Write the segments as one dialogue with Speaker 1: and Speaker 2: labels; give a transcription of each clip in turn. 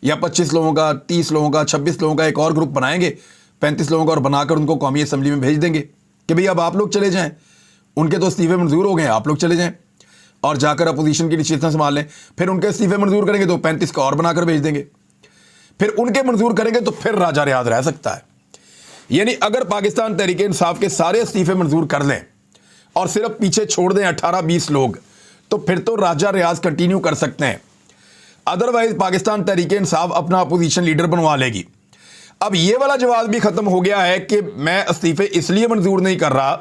Speaker 1: या 25 लोगों का, 30 लोगों का, 26 लोगों का एक और ग्रुप बनाएंगे, 35 लोगों का, और बनाकर उनको कौमी असम्बली में भेज देंगे कि भाई अब आप लोग चले जाएं, उनके तो इस्तीफे मंजूर हो गए, आप लोग चले जाएं और जाकर अपोजिशन की निश्चितता संभाल लें। फिर उनके इस्तीफे मंजूर करेंगे तो 35 का और बनाकर भेज देंगे, फिर उनके मंजूर करेंगे तो फिर राजा रियाज रह सकता है। यानी अगर पाकिस्तान तहरीक इंसाफ के सारे इस्तीफे मंजूर कर लें और सिर्फ पीछे छोड़ दें 18-20 लोग, तो फिर तो राजा रियाज कंटिन्यू कर सकते हैं। अदरवाइज पाकिस्तान तहरीक इंसाफ अपना अपोजिशन लीडर बनवा लेगी। अब ये वाला जवाब भी खत्म हो गया है कि मैं इस्तीफे इसलिए मंजूर नहीं कर रहा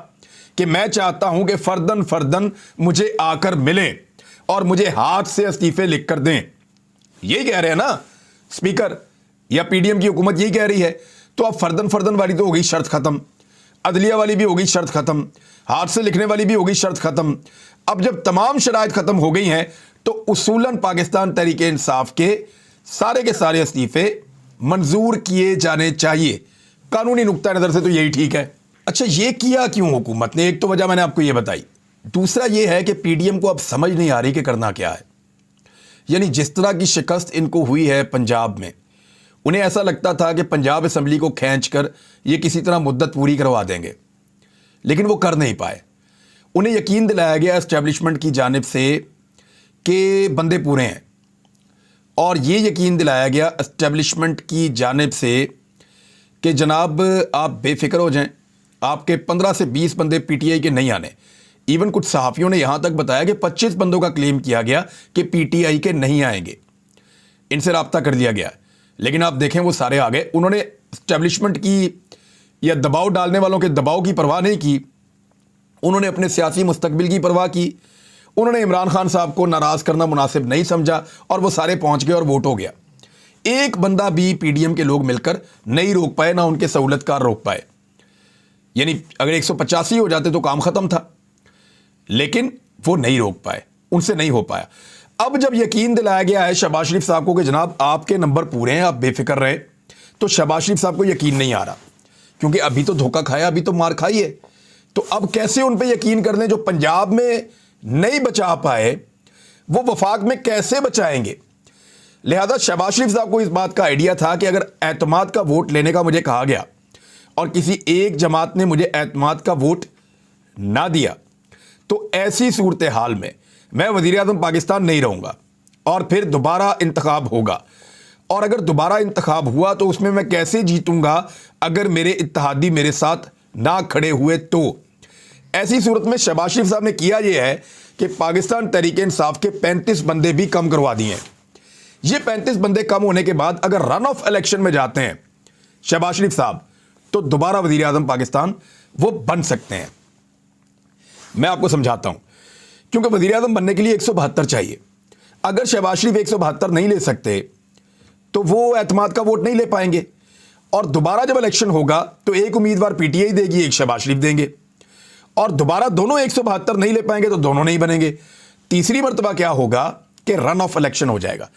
Speaker 1: कि मैं चाहता हूं कि फर्दन फर्दन मुझे आकर मिले और मुझे हाथ से इस्तीफे लिख कर दें। यही कह रहे हैं ना स्पीकर या पीडीएम की हुकूमत, यही कह रही है। तो अब फर्दन फर्दन वाली तो हो गई शर्त खत्म, अदलिया वाली भी हो गई शर्त खत्म, हाथ से लिखने वाली भी हो गई शर्त खत्म। अब जब तमाम शराइत खत्म हो गई हैं तो उसूलन पाकिस्तान तहरीक इंसाफ के सारे इस्तीफे मंजूर किए जाने चाहिए। कानूनी नुक्ता नज़र से तो यही ठीक है। अच्छा, ये किया क्यों हुकूमत ने? एक तो वजह मैंने आपको ये बताई, दूसरा ये है कि पीडीएम को अब समझ नहीं आ रही कि करना क्या है। यानी जिस तरह की शिकस्त इनको हुई है पंजाब में, उन्हें ऐसा लगता था कि पंजाब असम्बली को खींचकर ये किसी तरह मुद्दत पूरी करवा देंगे, लेकिन वो कर नहीं पाए। उन्हें यकीन दिलाया गया एस्टेब्लिशमेंट की जानिब से कि बंदे पूरे हैं, और ये यकीन दिलाया गया एस्टेब्लिशमेंट की जानिब से कि जनाब आप बेफिक्र हो जाएं, आपके 15 से 20 बंदे पीटीआई के नहीं आने। इवन कुछ सहाफ़ियों ने यहाँ तक बताया कि 25 बंदों का क्लेम किया गया कि पीटीआई के नहीं आएंगे, इनसे रब्ता कर लिया गया। लेकिन आप देखें वो सारे आ गए। उन्होंने एस्टेब्लिशमेंट की या दबाव डालने वालों के दबाव की परवाह नहीं की, उन्होंने अपने सियासी मुस्तकबिल की परवाह की। उन्होंने इमरान खान साहब को नाराज़ करना मुनासिब नहीं समझा और वो सारे पहुंच गए और वोट हो गया। एक बंदा भी पीडीएम के लोग मिलकर नहीं रोक पाए, ना उनके सहूलतकार रोक पाए। यानी अगर 185 हो जाते तो काम ख़त्म था, लेकिन वो नहीं रोक पाए, उनसे नहीं हो पाया। अब जब यकीन दिलाया गया है शहबाज शरीफ साहब को कि जनाब आपके नंबर पूरे हैं, आप बेफिक्र रहे, तो शहबाज शरीफ साहब को यकीन नहीं आ रहा, क्योंकि अभी तो धोखा खाया, अभी तो मार खाई है। तो अब कैसे उन पे यकीन कर लें? जो पंजाब में नहीं बचा पाए वो वफाक में कैसे बचाएंगे? लिहाजा शहबाज शरीफ साहब को इस बात का आइडिया था कि अगर एतमाद का वोट लेने का मुझे कहा गया और किसी एक जमात ने मुझे एतमाद का वोट ना दिया, तो ऐसी सूरत हाल में मैं वज़ीर आज़म पाकिस्तान नहीं रहूँगा और फिर दोबारा इंतखाब होगा। और अगर दोबारा इंतखाब हुआ तो उसमें मैं कैसे जीतूँगा अगर मेरे इत्तेहादी मेरे साथ ना खड़े हुए? तो ऐसी सूरत में शहबाज शरीफ साहब ने किया यह है कि पाकिस्तान तहरीक इंसाफ के 35 बंदे भी कम करवा दिए हैं। ये 35 बंदे कम होने के बाद अगर रन ऑफ इलेक्शन में जाते हैं शहबाज शरीफ साहब, तो दोबारा वज़ीर आज़म पाकिस्तान वो बन सकते हैं। मैं आपको समझाता हूं, क्योंकि वज़ीर आज़म बनने के लिए 172 चाहिए। अगर शहबाज शरीफ 172 नहीं ले सकते तो वो एतमाद का वोट नहीं ले पाएंगे, और दोबारा जब इलेक्शन होगा तो एक उम्मीदवार पीटीआई देगी, एक शहबाज शरीफ देंगे, और दोबारा दोनों 172 नहीं ले पाएंगे तो दोनों नहीं बनेंगे। तीसरी मर्तबा क्या होगा कि रन ऑफ इलेक्शन हो जाएगा।